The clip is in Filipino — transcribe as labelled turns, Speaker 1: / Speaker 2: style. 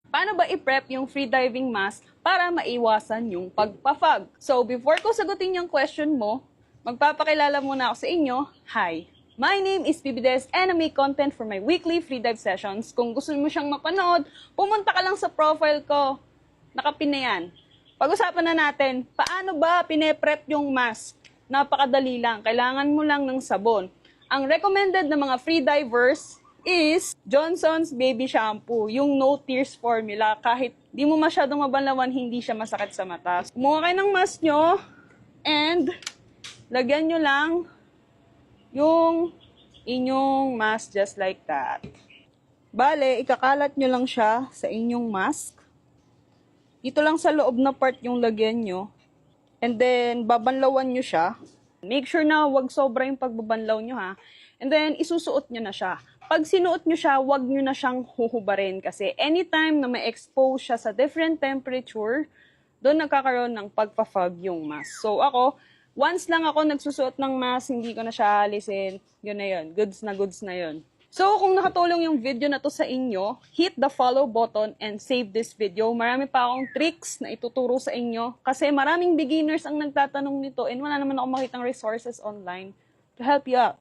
Speaker 1: Paano ba i-prep yung freediving mask para maiwasan yung pagpafog? So, before ko sagutin yung question mo, magpapakilala muna ako sa inyo. Hi! My name is Bibides and I make content for my weekly freedive sessions. Kung gusto mo siyang mapanood, pumunta ka lang sa profile ko. Nakapin na yan. Pag-usapan na natin, paano ba pine-prep yung mask? Napakadali lang. Kailangan mo lang ng sabon. Ang recommended ng mga freedivers is Johnson's Baby Shampoo, yung no tears formula. Kahit di mo masyadong mabanlawan, hindi siya masakit sa mata. Kumuha kayo ng mask nyo and lagyan nyo lang yung inyong mask just like that. Bale, ikakalat nyo lang siya sa inyong mask. Dito lang sa loob na part yung lagyan nyo. And then, babanlawan nyo siya. Make sure na wag sobra yung pagbabanlaw nyo ha. And then, isusuot nyo na siya. Pag sinuot nyo siya, wag nyo na siyang huhubarin. Kasi anytime na may expose siya sa different temperature, doon nagkakaroon ng pagpa-fog yung mask. So ako, once lang ako nagsusuot ng mask, hindi ko na siya alisin. Yun na yun. Goods na yun. So, kung nakatulong yung video na to sa inyo, hit the follow button and save this video. Marami pa akong tricks na ituturo sa inyo kasi maraming beginners ang nagtatanong nito and wala naman ako makitang resources online to help you out.